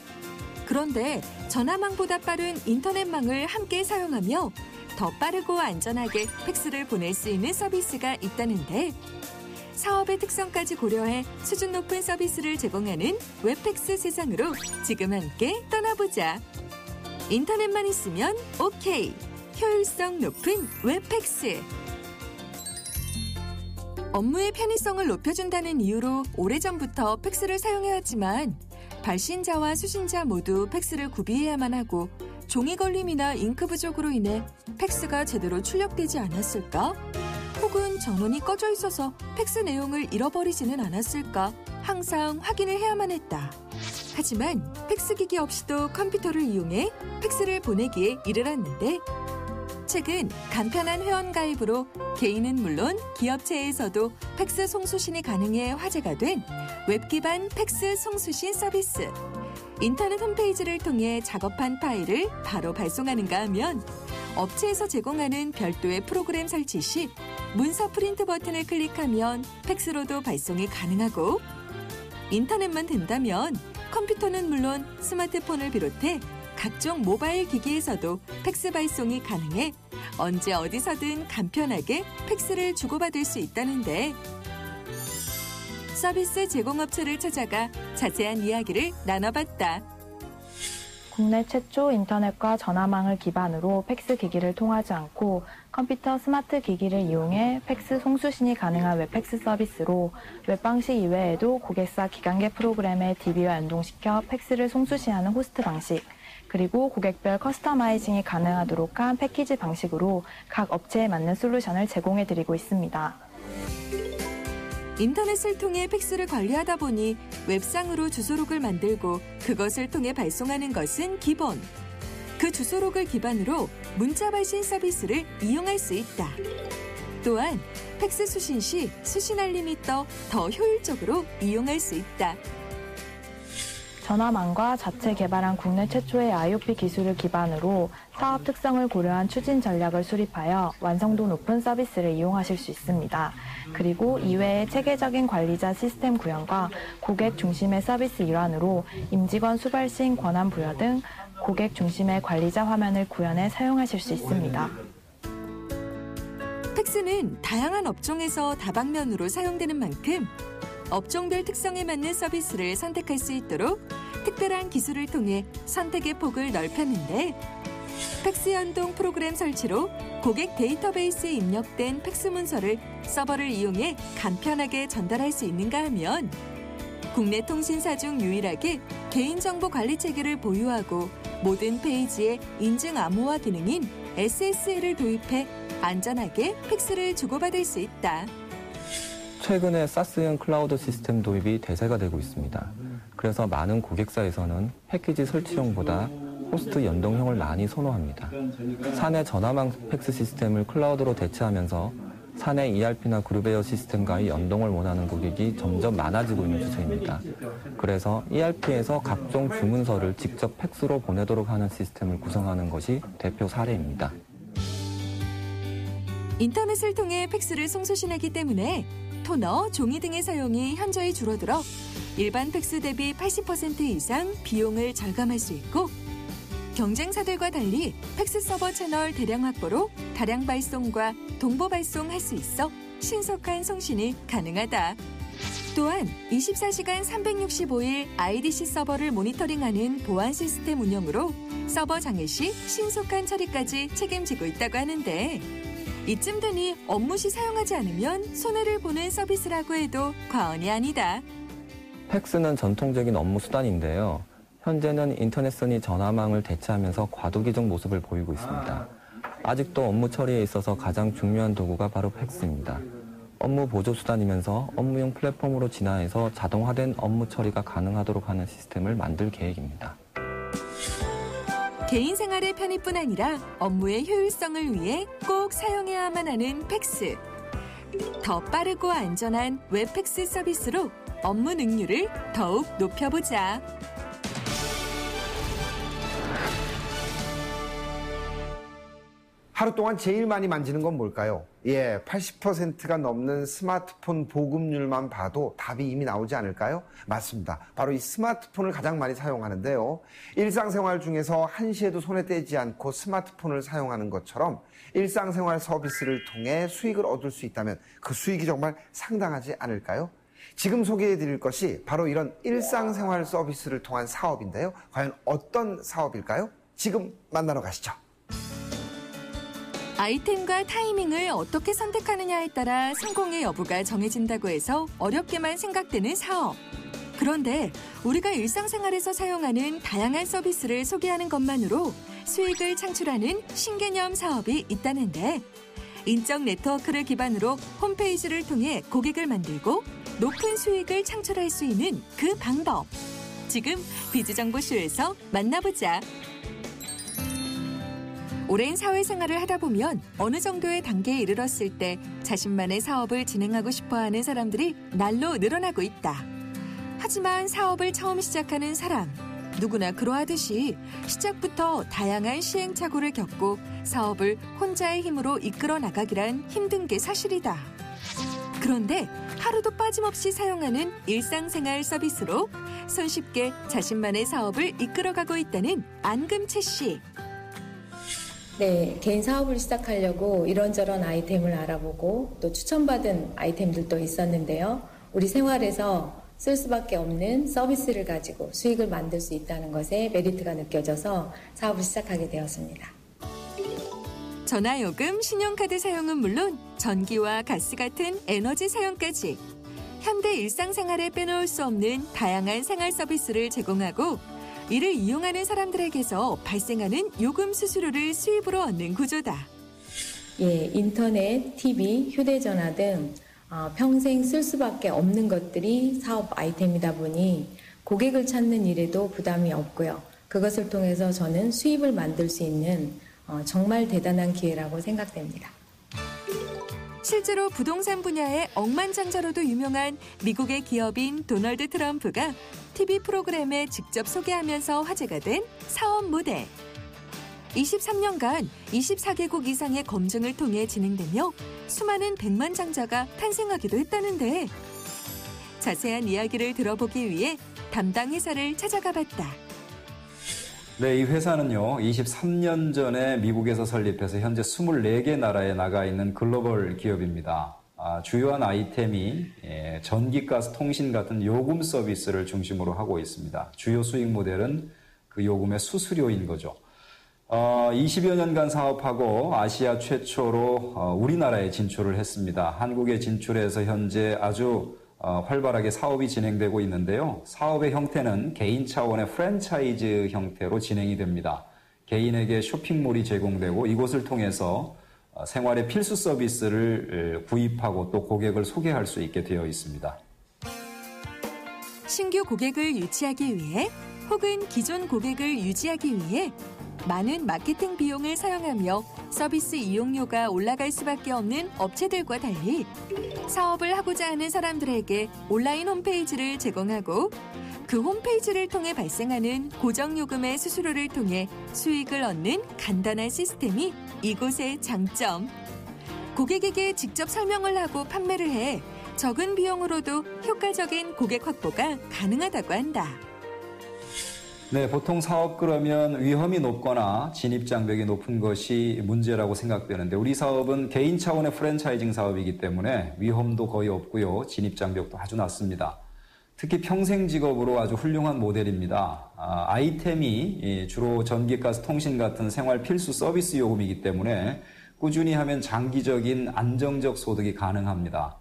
그런데 전화망보다 빠른 인터넷망을 함께 사용하며 더 빠르고 안전하게 팩스를 보낼 수 있는 서비스가 있다는데 사업의 특성까지 고려해 수준 높은 서비스를 제공하는 웹팩스 세상으로 지금 함께 떠나보자. 인터넷만 있으면 오케이. 효율성 높은 웹팩스. 업무의 편의성을 높여준다는 이유로 오래전부터 팩스를 사용해왔지만 발신자와 수신자 모두 팩스를 구비해야만 하고 종이 걸림이나 잉크 부족으로 인해 팩스가 제대로 출력되지 않았을까? 혹은 전원이 꺼져 있어서 팩스 내용을 잃어버리지는 않았을까? 항상 확인을 해야만 했다. 하지만 팩스기기 없이도 컴퓨터를 이용해 팩스를 보내기에 이르렀는데 최근 간편한 회원가입으로 개인은 물론 기업체에서도 팩스 송수신이 가능해 화제가 된 웹기반 팩스 송수신 서비스. 인터넷 홈페이지를 통해 작업한 파일을 바로 발송하는가 하면 업체에서 제공하는 별도의 프로그램 설치 시 문서 프린트 버튼을 클릭하면 팩스로도 발송이 가능하고 인터넷만 된다면 컴퓨터는 물론 스마트폰을 비롯해 각종 모바일 기기에서도 팩스 발송이 가능해 언제 어디서든 간편하게 팩스를 주고받을 수 있다는데 서비스 제공업체를 찾아가 자세한 이야기를 나눠봤다. 국내 최초 인터넷과 전화망을 기반으로 팩스 기기를 통하지 않고 컴퓨터 스마트 기기를 이용해 팩스 송수신이 가능한 웹팩스 서비스로 웹방식 이외에도 고객사 기간계 프로그램에 DB와 연동시켜 팩스를 송수신하는 호스트 방식, 그리고 고객별 커스터마이징이 가능하도록 한 패키지 방식으로 각 업체에 맞는 솔루션을 제공해드리고 있습니다. 인터넷을 통해 팩스를 관리하다 보니 웹상으로 주소록을 만들고 그것을 통해 발송하는 것은 기본. 그 주소록을 기반으로 문자 발신 서비스를 이용할 수 있다. 또한 팩스 수신 시 수신 알림이 떠 더 효율적으로 이용할 수 있다. 전화망과 자체 개발한 국내 최초의 IoP 기술을 기반으로 사업 특성을 고려한 추진 전략을 수립하여 완성도 높은 서비스를 이용하실 수 있습니다. 그리고 이외에 체계적인 관리자 시스템 구현과 고객 중심의 서비스 일환으로 임직원 수발신 권한 부여 등 고객 중심의 관리자 화면을 구현해 사용하실 수 있습니다. 팩스는 다양한 업종에서 다방면으로 사용되는 만큼 업종별 특성에 맞는 서비스를 선택할 수 있도록 특별한 기술을 통해 선택의 폭을 넓혔는데 팩스 연동 프로그램 설치로 고객 데이터베이스에 입력된 팩스 문서를 서버를 이용해 간편하게 전달할 수 있는가 하면 국내 통신사 중 유일하게 개인정보 관리 체계를 보유하고 모든 페이지에 인증 암호화 기능인 SSL을 도입해 안전하게 팩스를 주고받을 수 있다. 최근에 사스형 클라우드 시스템 도입이 대세가 되고 있습니다. 그래서 많은 고객사에서는 패키지 설치형보다 호스트 연동형을 많이 선호합니다. 사내 전화망 팩스 시스템을 클라우드로 대체하면서 사내 ERP나 그룹웨어 시스템과의 연동을 원하는 고객이 점점 많아지고 있는 추세입니다. 그래서 ERP에서 각종 주문서를 직접 팩스로 보내도록 하는 시스템을 구성하는 것이 대표 사례입니다. 인터넷을 통해 팩스를 송수신하기 때문에 토너, 종이 등의 사용이 현저히 줄어들어 일반 팩스 대비 80% 이상 비용을 절감할 수 있고 경쟁사들과 달리 팩스 서버 채널 대량 확보로 다량 발송과 동보 발송할 수 있어 신속한 송신이 가능하다. 또한 24시간 365일 IDC 서버를 모니터링하는 보안 시스템 운영으로 서버 장애 시 신속한 처리까지 책임지고 있다고 하는데 이쯤 되니 업무 시 사용하지 않으면 손해를 보는 서비스라고 해도 과언이 아니다. 팩스는 전통적인 업무 수단인데요. 현재는 인터넷선이 전화망을 대체하면서 과도기적 모습을 보이고 있습니다. 아직도 업무 처리에 있어서 가장 중요한 도구가 바로 팩스입니다. 업무 보조 수단이면서 업무용 플랫폼으로 진화해서 자동화된 업무 처리가 가능하도록 하는 시스템을 만들 계획입니다. 개인 생활의 편의뿐 아니라 업무의 효율성을 위해 꼭 사용해야만 하는 팩스. 더 빠르고 안전한 웹팩스 서비스로 업무 능률을 더욱 높여보자. 하루 동안 제일 많이 만지는 건 뭘까요? 80%가 넘는 스마트폰 보급률만 봐도 답이 이미 나오지 않을까요? 맞습니다. 바로 이 스마트폰을 가장 많이 사용하는데요. 일상생활 중에서 한시에도 손에 떼지 않고 스마트폰을 사용하는 것처럼 일상생활 서비스를 통해 수익을 얻을 수 있다면 그 수익이 정말 상당하지 않을까요? 지금 소개해드릴 것이 바로 이런 일상생활 서비스를 통한 사업인데요. 과연 어떤 사업일까요? 지금 만나러 가시죠. 아이템과 타이밍을 어떻게 선택하느냐에 따라 성공의 여부가 정해진다고 해서 어렵게만 생각되는 사업. 그런데 우리가 일상생활에서 사용하는 다양한 서비스를 소개하는 것만으로 수익을 창출하는 신개념 사업이 있다는데 인적 네트워크를 기반으로 홈페이지를 통해 고객을 만들고 높은 수익을 창출할 수 있는 그 방법. 지금 비즈정보쇼에서 만나보자. 오랜 사회생활을 하다 보면 어느 정도의 단계에 이르렀을 때 자신만의 사업을 진행하고 싶어하는 사람들이 날로 늘어나고 있다. 하지만 사업을 처음 시작하는 사람, 누구나 그러하듯이 시작부터 다양한 시행착오를 겪고 사업을 혼자의 힘으로 이끌어 나가기란 힘든 게 사실이다. 그런데 하루도 빠짐없이 사용하는 일상생활 서비스로 손쉽게 자신만의 사업을 이끌어가고 있다는 안금채 씨. 네, 개인 사업을 시작하려고 이런저런 아이템을 알아보고 또 추천받은 아이템들도 있었는데요. 우리 생활에서 쓸 수밖에 없는 서비스를 가지고 수익을 만들 수 있다는 것에 메리트가 느껴져서 사업을 시작하게 되었습니다. 전화요금, 신용카드 사용은 물론 전기와 가스 같은 에너지 사용까지 현대 일상생활에 빼놓을 수 없는 다양한 생활 서비스를 제공하고 이를 이용하는 사람들에게서 발생하는 요금 수수료를 수입으로 얻는 구조다. 인터넷, TV, 휴대전화 등 평생 쓸 수밖에 없는 것들이 사업 아이템이다 보니 고객을 찾는 일에도 부담이 없고요. 그것을 통해서 저는 수입을 만들 수 있는 정말 대단한 기회라고 생각됩니다. 실제로 부동산 분야의 억만장자로도 유명한 미국의 기업인 도널드 트럼프가 TV 프로그램에 직접 소개하면서 화제가 된 사업 모델. 23년간 24개국 이상의 검증을 통해 진행되며 수많은 백만장자가 탄생하기도 했다는데 자세한 이야기를 들어보기 위해 담당 회사를 찾아가 봤다. 네, 이 회사는요, 23년 전에 미국에서 설립해서 현재 24개 나라에 나가 있는 글로벌 기업입니다. 주요한 아이템이 전기, 가스, 통신 같은 요금 서비스를 중심으로 하고 있습니다. 주요 수익 모델은 그 요금의 수수료인 거죠. 20여 년간 사업하고 아시아 최초로 우리나라에 진출을 했습니다. 한국에 진출해서 현재 아주 활발하게 사업이 진행되고 있는데요. 사업의 형태는 개인 차원의 프랜차이즈 형태로 진행이 됩니다. 개인에게 쇼핑몰이 제공되고 이곳을 통해서 생활의 필수 서비스를 구입하고 또 고객을 소개할 수 있게 되어 있습니다. 신규 고객을 유치하기 위해 혹은 기존 고객을 유지하기 위해 많은 마케팅 비용을 사용하며 서비스 이용료가 올라갈 수밖에 없는 업체들과 달리 사업을 하고자 하는 사람들에게 온라인 홈페이지를 제공하고 그 홈페이지를 통해 발생하는 고정요금의 수수료를 통해 수익을 얻는 간단한 시스템이 이곳의 장점. 고객에게 직접 설명을 하고 판매를 해 적은 비용으로도 효과적인 고객 확보가 가능하다고 한다. 네, 보통 사업 그러면 위험이 높거나 진입 장벽이 높은 것이 문제라고 생각되는데 우리 사업은 개인 차원의 프랜차이징 사업이기 때문에 위험도 거의 없고요. 진입 장벽도 아주 낮습니다. 특히 평생 직업으로 아주 훌륭한 모델입니다. 아이템이 주로 전기, 가스, 통신 같은 생활 필수 서비스 요금이기 때문에 꾸준히 하면 장기적인 안정적 소득이 가능합니다.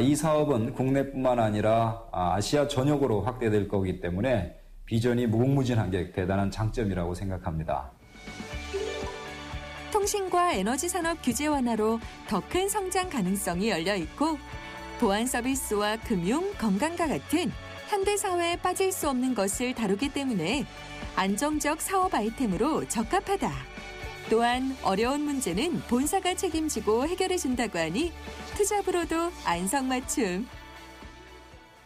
이 사업은 국내뿐만 아니라 아시아 전역으로 확대될 거기 때문에 비전이 무궁무진한 게 대단한 장점이라고 생각합니다. 통신과 에너지 산업 규제 완화로 더 큰 성장 가능성이 열려 있고 보안 서비스와 금융, 건강과 같은 현대 사회에 빠질 수 없는 것을 다루기 때문에 안정적 사업 아이템으로 적합하다. 또한 어려운 문제는 본사가 책임지고 해결해준다고 하니 투잡으로도 안성맞춤.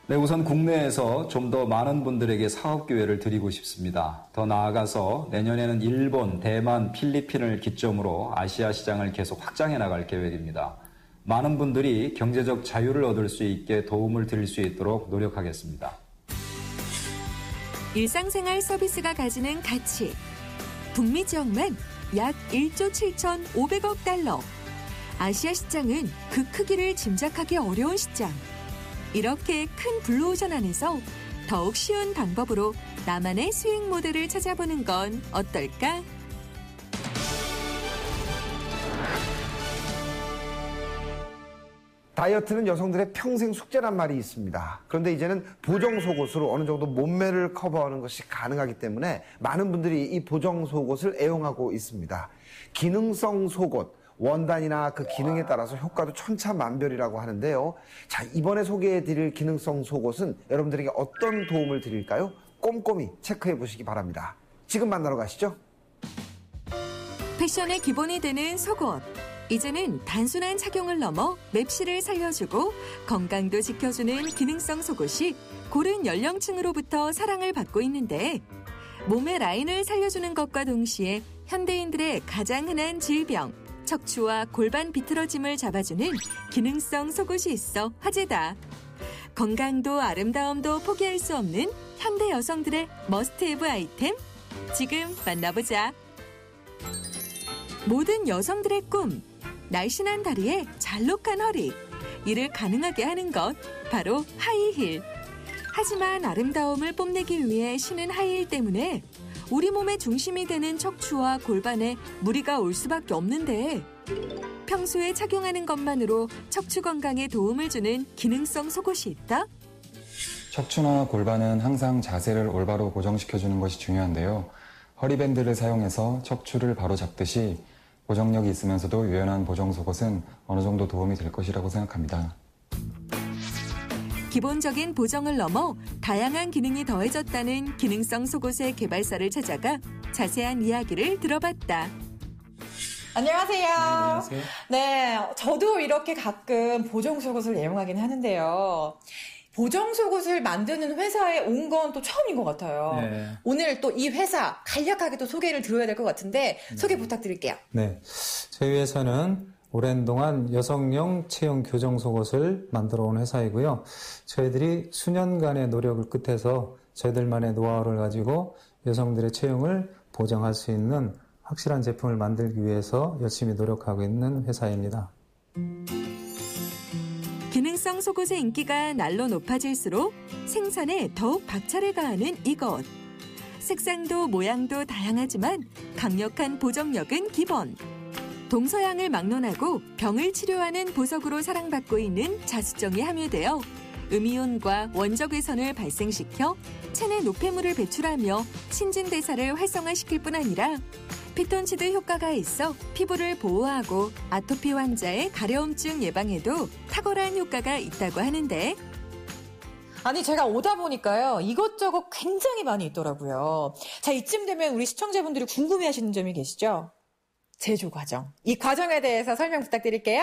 네, 우선 국내에서 좀 더 많은 분들에게 사업 기회를 드리고 싶습니다. 더 나아가서 내년에는 일본, 대만, 필리핀을 기점으로 아시아 시장을 계속 확장해 나갈 계획입니다. 많은 분들이 경제적 자유를 얻을 수 있게 도움을 드릴 수 있도록 노력하겠습니다. 일상생활 서비스가 가지는 가치. 북미 지역만 약 1조 7,500억 달러. 아시아 시장은 그 크기를 짐작하기 어려운 시장. 이렇게 큰 블루오션 안에서 더욱 쉬운 방법으로 나만의 수익 모델을 찾아보는 건 어떨까? 다이어트는 여성들의 평생 숙제란 말이 있습니다. 그런데 이제는 보정 속옷으로 어느 정도 몸매를 커버하는 것이 가능하기 때문에 많은 분들이 이 보정 속옷을 애용하고 있습니다. 기능성 속옷, 원단이나 그 기능에 따라서 효과도 천차만별이라고 하는데요. 자, 이번에 소개해드릴 기능성 속옷은 여러분들에게 어떤 도움을 드릴까요? 꼼꼼히 체크해 보시기 바랍니다. 지금 만나러 가시죠. 패션의 기본이 되는 속옷. 이제는 단순한 착용을 넘어 맵시를 살려주고 건강도 지켜주는 기능성 속옷이 고른 연령층으로부터 사랑을 받고 있는데 몸의 라인을 살려주는 것과 동시에 현대인들의 가장 흔한 질병, 척추와 골반 비틀어짐을 잡아주는 기능성 속옷이 있어 화제다. 건강도 아름다움도 포기할 수 없는 현대 여성들의 머스트헤브 아이템, 지금 만나보자. 모든 여성들의 꿈, 날씬한 다리에 잘록한 허리, 이를 가능하게 하는 것, 바로 하이힐. 하지만 아름다움을 뽐내기 위해 신은 하이힐 때문에 우리 몸의 중심이 되는 척추와 골반에 무리가 올 수밖에 없는데 평소에 착용하는 것만으로 척추 건강에 도움을 주는 기능성 속옷이 있다? 척추나 골반은 항상 자세를 올바로 고정시켜주는 것이 중요한데요. 허리밴드를 사용해서 척추를 바로 잡듯이 고정력이 있으면서도 유연한 보정 속옷은 어느 정도 도움이 될 것이라고 생각합니다. 기본적인 보정을 넘어 다양한 기능이 더해졌다는 기능성 속옷의 개발사를 찾아가 자세한 이야기를 들어봤다. 안녕하세요. 안녕하세요. 네, 저도 이렇게 가끔 보정 속옷을 애용하긴 하는데요. 보정 속옷을 만드는 회사에 온 건 또 처음인 것 같아요. 네. 오늘 또 이 회사 간략하게 또 소개를 들어야 될 것 같은데 소개 부탁드릴게요. 네, 저희 회사는 오랜 동안 여성용 체형 교정 속옷을 만들어 온 회사이고요. 저희들이 수년간의 노력을 끝에서 저희들만의 노하우를 가지고 여성들의 체형을 보정할 수 있는 확실한 제품을 만들기 위해서 열심히 노력하고 있는 회사입니다. 기능성 속옷의 인기가 날로 높아질수록 생산에 더욱 박차를 가하는 이것. 색상도 모양도 다양하지만 강력한 보정력은 기본. 동서양을 막론하고 병을 치료하는 보석으로 사랑받고 있는 자수정이 함유되어 음이온과 원적외선을 발생시켜 체내 노폐물을 배출하며 신진대사를 활성화시킬 뿐 아니라 피톤치드 효과가 있어 피부를 보호하고 아토피 환자의 가려움증 예방에도 탁월한 효과가 있다고 하는데, 아니, 제가 오다 보니까요, 이것저것 굉장히 많이 있더라고요. 자, 이쯤 되면 우리 시청자분들이 궁금해하시는 점이 계시죠? 제조 과정. 이 과정에 대해서 설명 부탁드릴게요.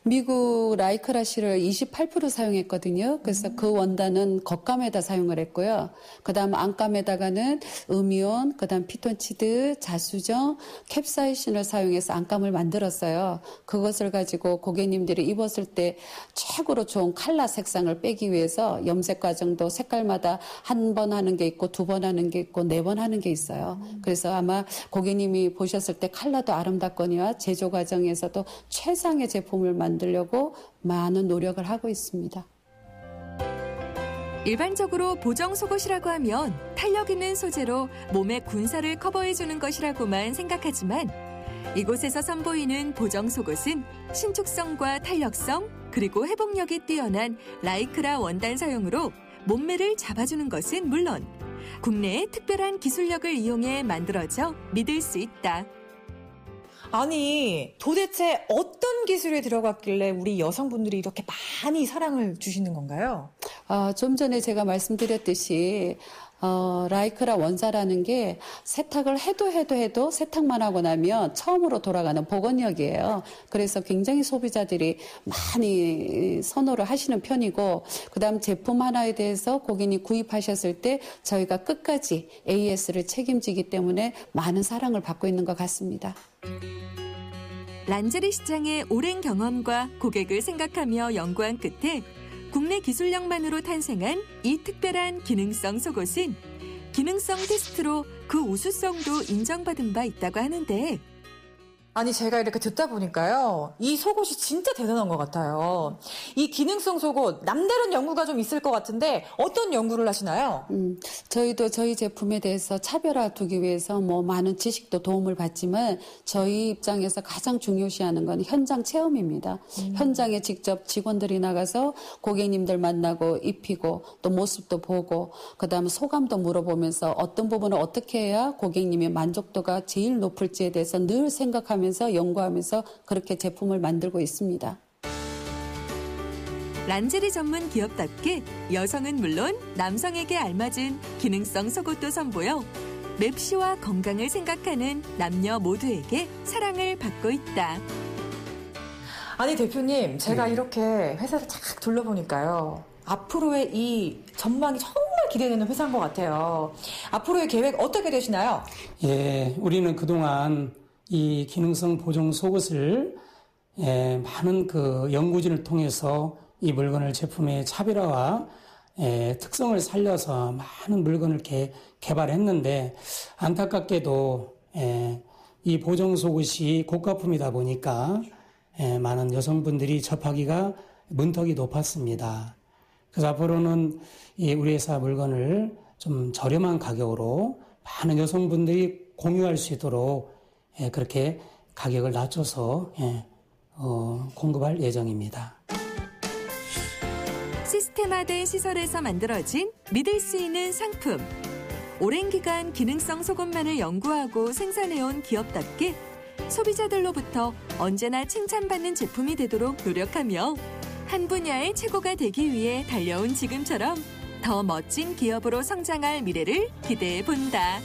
미국 라이크라시를 28% 사용했거든요. 그래서 그 원단은 겉감에다 사용을 했고요. 그다음 안감에다가는 음이온, 그다음 피톤치드, 자수정, 캡사이신을 사용해서 안감을 만들었어요. 그것을 가지고 고객님들이 입었을 때 최고로 좋은 컬러 색상을 빼기 위해서 염색 과정도 색깔마다 한 번 하는 게 있고 두 번 하는 게 있고 네 번 하는 게 있어요. 그래서 아마 고객님이 보셨을 때 컬러도 아름답거니와 제조 과정에서도 최상의 제품을 만들려고 많은 노력을 하고 있습니다. 일반적으로 보정 속옷이라고 하면 탄력 있는 소재로 몸의 군살을 커버해주는 것이라고만 생각하지만 이곳에서 선보이는 보정 속옷은 신축성과 탄력성 그리고 회복력이 뛰어난 라이크라 원단 사용으로 몸매를 잡아주는 것은 물론 국내의 특별한 기술력을 이용해 만들어져 믿을 수 있다. 아니, 도대체 어떤 기술이 들어갔길래 우리 여성분들이 이렇게 많이 사랑을 주시는 건가요? 좀 전에 제가 말씀드렸듯이 라이크라 원사라는 게 세탁을 해도 세탁만 하고 나면 처음으로 돌아가는 복원력이에요. 그래서 굉장히 소비자들이 많이 선호를 하시는 편이고, 그다음 제품 하나에 대해서 고객님 구입하셨을 때 저희가 끝까지 AS를 책임지기 때문에 많은 사랑을 받고 있는 것 같습니다. 란제리 시장의 오랜 경험과 고객을 생각하며 연구한 끝에 국내 기술력만으로 탄생한 이 특별한 기능성 속옷은 기능성 테스트로 그 우수성도 인정받은 바 있다고 하는데, 아니, 제가 이렇게 듣다 보니까요, 이 속옷이 진짜 대단한 것 같아요. 이 기능성 속옷, 남다른 연구가 좀 있을 것 같은데 어떤 연구를 하시나요? 저희도 저희 제품에 대해서 차별화 두기 위해서 많은 지식도 도움을 받지만 저희 입장에서 가장 중요시하는 건 현장 체험입니다. 현장에 직접 직원들이 나가서 고객님들 만나고 입히고 또 모습도 보고 그다음에 소감도 물어보면서 어떤 부분을 어떻게 해야 고객님의 만족도가 제일 높을지에 대해서 늘 생각하면서 연구하면서 그렇게 제품을 만들고 있습니다. 란제리 전문 기업답게 여성은 물론 남성에게 알맞은 기능성 속옷도 선보여 맵시와 건강을 생각하는 남녀 모두에게 사랑을 받고 있다. 아니, 대표님, 제가 이렇게 회사를 쫙 둘러보니까요, 앞으로의 이 전망이 정말 기대되는 회사인 것 같아요. 앞으로의 계획 어떻게 되시나요? 예, 우리는 그동안 이 기능성 보정 속옷을 많은 그 연구진을 통해서 이 물건을 제품의 차별화와 특성을 살려서 많은 물건을 개발했는데, 안타깝게도 이 보정 속옷이 고가품이다 보니까 많은 여성분들이 접하기가 문턱이 높았습니다. 그래서 앞으로는 우리 회사 물건을 좀 저렴한 가격으로 많은 여성분들이 공유할 수 있도록 그렇게 가격을 낮춰서 공급할 예정입니다. 시스템화된 시설에서 만들어진 믿을 수 있는 상품. 오랜 기간 기능성 속옷만을 연구하고 생산해온 기업답게 소비자들로부터 언제나 칭찬받는 제품이 되도록 노력하며 한 분야의 최고가 되기 위해 달려온 지금처럼 더 멋진 기업으로 성장할 미래를 기대해 본다.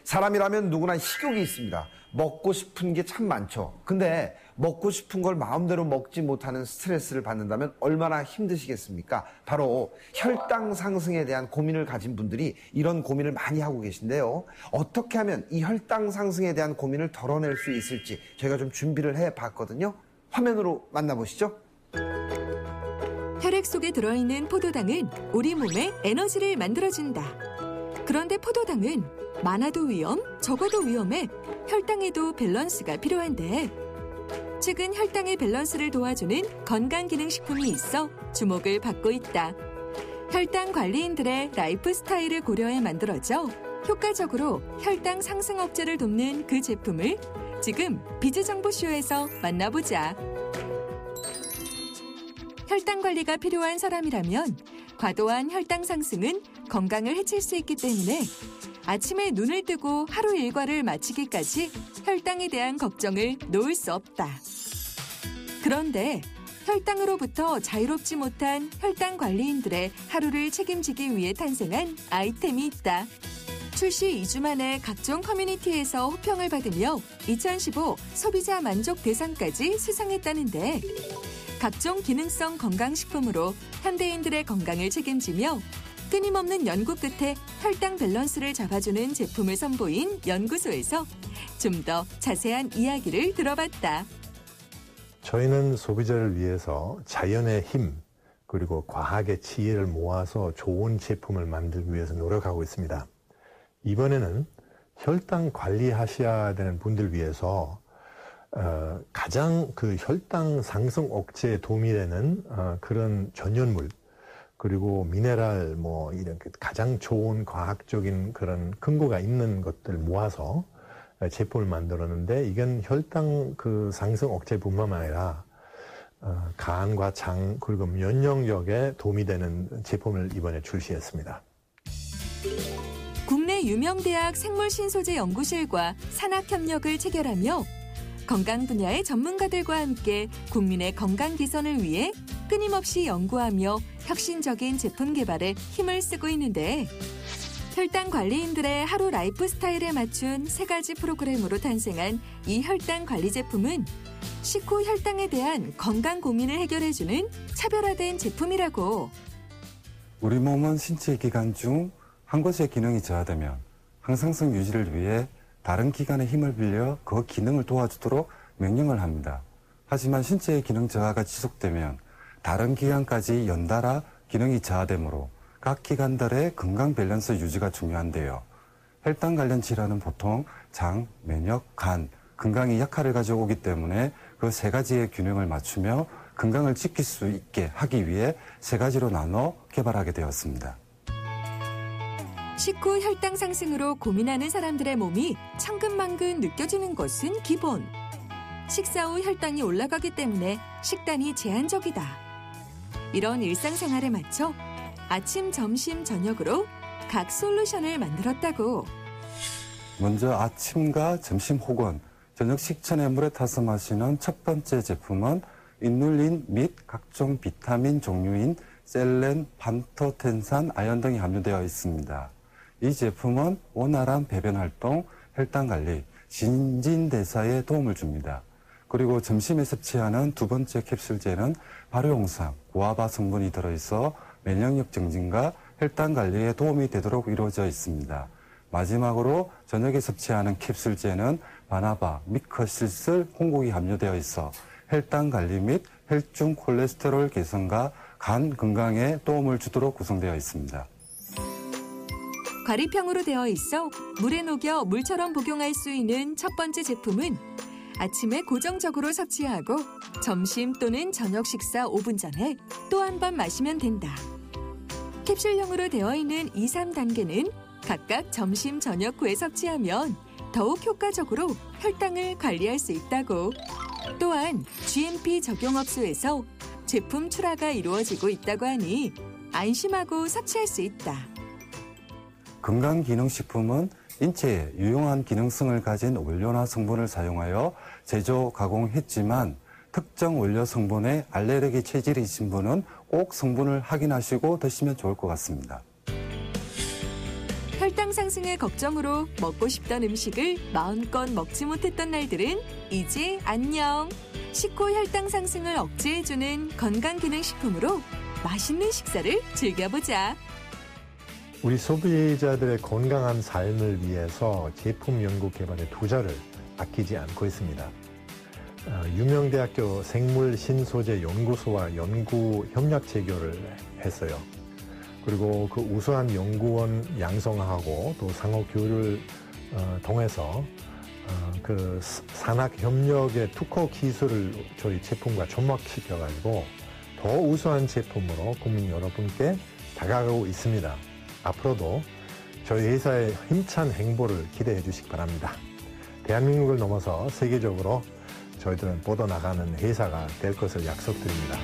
사람이라면 누구나 식욕이 있습니다. 먹고 싶은 게 참 많죠. 근데 먹고 싶은 걸 마음대로 먹지 못하는 스트레스를 받는다면 얼마나 힘드시겠습니까? 바로 혈당 상승에 대한 고민을 가진 분들이 이런 고민을 많이 하고 계신데요. 어떻게 하면 이 혈당 상승에 대한 고민을 덜어낼 수 있을지 저희가 좀 준비를 해봤거든요. 화면으로 만나보시죠. 혈액 속에 들어있는 포도당은 우리 몸에 에너지를 만들어준다. 그런데 포도당은 많아도 위험, 적어도 위험해 혈당에도 밸런스가 필요한데, 최근 혈당의 밸런스를 도와주는 건강기능식품이 있어 주목을 받고 있다. 혈당 관리인들의 라이프 스타일을 고려해 만들어져 효과적으로 혈당 상승 억제를 돕는 그 제품을 지금 비즈정보쇼에서 만나보자. 혈당 관리가 필요한 사람이라면 과도한 혈당 상승은 건강을 해칠 수 있기 때문에 아침에 눈을 뜨고 하루 일과를 마치기까지 혈당에 대한 걱정을 놓을 수 없다. 그런데 혈당으로부터 자유롭지 못한 혈당 관리인들의 하루를 책임지기 위해 탄생한 아이템이 있다. 출시 2주 만에 각종 커뮤니티에서 호평을 받으며 2015 소비자 만족 대상까지 수상했다는데 각종 기능성 건강식품으로 현대인들의 건강을 책임지며 끊임없는 연구 끝에 혈당 밸런스를 잡아주는 제품을 선보인 연구소에서 좀 더 자세한 이야기를 들어봤다. 저희는 소비자를 위해서 자연의 힘 그리고 과학의 지혜를 모아서 좋은 제품을 만들기 위해서 노력하고 있습니다. 이번에는 혈당 관리하셔야 되는 분들 위해서 가장 그 혈당 상승 억제에 도움이 되는 그런 전연물 그리고 미네랄 뭐 이런 가장 좋은 과학적인 그런 근거가 있는 것들 모아서 제품을 만들었는데 이건 혈당 그 상승 억제뿐만 아니라 간과 장 그리고 면역력에 도움이 되는 제품을 이번에 출시했습니다. 국내 유명 대학 생물신소재 연구실과 산학 협력을 체결하며 건강 분야의 전문가들과 함께 국민의 건강 개선을 위해 끊임없이 연구하며 혁신적인 제품 개발에 힘을 쓰고 있는데 혈당 관리인들의 하루 라이프 스타일에 맞춘 3가지 프로그램으로 탄생한 이 혈당 관리 제품은 식후 혈당에 대한 건강 고민을 해결해주는 차별화된 제품이라고. 우리 몸은 신체 기관 중 한 곳의 기능이 저하되면 항상성 유지를 위해 다른 기관의 힘을 빌려 그 기능을 도와주도록 명령을 합니다. 하지만 신체의 기능 저하가 지속되면 다른 기관까지 연달아 기능이 저하되므로 각 기관들의 건강 밸런스 유지가 중요한데요. 혈당 관련 질환은 보통 장, 면역, 간, 건강이 약화를 가져오기 때문에 그 3가지의 균형을 맞추며 건강을 지킬 수 있게 하기 위해 3가지로 나눠 개발하게 되었습니다. 식후 혈당 상승으로 고민하는 사람들의 몸이 천근만근 느껴지는 것은 기본. 식사 후 혈당이 올라가기 때문에 식단이 제한적이다. 이런 일상생활에 맞춰 아침, 점심, 저녁으로 각 솔루션을 만들었다고. 먼저 아침과 점심 혹은 저녁 식전에 물에 타서 마시는 첫 번째 제품은 인룰린 및 각종 비타민 종류인 셀렌, 판토텐산, 아연 등이 함유되어 있습니다. 이 제품은 원활한 배변 활동, 혈당 관리, 신진대사에 도움을 줍니다. 그리고 점심에 섭취하는 두 번째 캡슐제는 발효용상, 구아바 성분이 들어있어 면역력 증진과 혈당 관리에 도움이 되도록 이루어져 있습니다. 마지막으로 저녁에 섭취하는 캡슐제는 바나바, 미커실슬, 홍국이 함유되어 있어 혈당 관리 및 혈중 콜레스테롤 개선과 간 건강에 도움을 주도록 구성되어 있습니다. 과리병으로 되어 있어 물에 녹여 물처럼 복용할 수 있는 첫 번째 제품은 아침에 고정적으로 섭취하고 점심 또는 저녁 식사 5분 전에 또 한 번 마시면 된다. 캡슐형으로 되어 있는 2, 3단계는 각각 점심, 저녁 후에 섭취하면 더욱 효과적으로 혈당을 관리할 수 있다고. 또한 GMP 적용업소에서 제품 출하가 이루어지고 있다고 하니 안심하고 섭취할 수 있다. 건강기능식품은 인체에 유용한 기능성을 가진 원료나 성분을 사용하여 제조, 가공했지만 특정 원료 성분에 알레르기 체질이 있으신 분은 꼭 성분을 확인하시고 드시면 좋을 것 같습니다. 혈당 상승의 걱정으로 먹고 싶던 음식을 마음껏 먹지 못했던 날들은 이제 안녕. 식후 혈당 상승을 억제해주는 건강기능식품으로 맛있는 식사를 즐겨보자. 우리 소비자들의 건강한 삶을 위해서 제품 연구 개발에 투자를 아끼지 않고 있습니다. 유명대학교 생물신소재 연구소와 연구 협력 체결을 했어요. 그리고 그 우수한 연구원 양성하고 또 상호 교류를 통해서 그 산학협력의 특허 기술을 저희 제품과 접목시켜가지고 더 우수한 제품으로 국민 여러분께 다가가고 있습니다. 앞으로도 저희 회사의 힘찬 행보를 기대해 주시기 바랍니다. 대한민국을 넘어서 세계적으로 저희들은 뻗어나가는 회사가 될 것을 약속드립니다.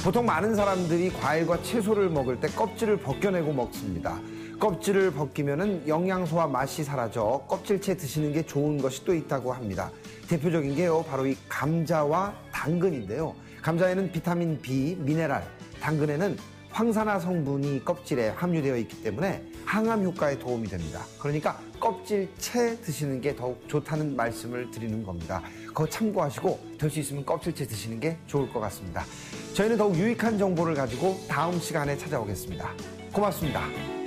보통 많은 사람들이 과일과 채소를 먹을 때 껍질을 벗겨내고 먹습니다. 껍질을 벗기면은 영양소와 맛이 사라져 껍질째 드시는 게 좋은 것이 또 있다고 합니다. 대표적인 게요, 바로 이 감자와 당근인데요. 감자에는 비타민 B, 미네랄, 당근에는 황산화 성분이 껍질에 함유되어 있기 때문에 항암 효과에 도움이 됩니다. 그러니까 껍질채 드시는 게 더욱 좋다는 말씀을 드리는 겁니다. 그거 참고하시고 될 수 있으면 껍질채 드시는 게 좋을 것 같습니다. 저희는 더욱 유익한 정보를 가지고 다음 시간에 찾아오겠습니다. 고맙습니다.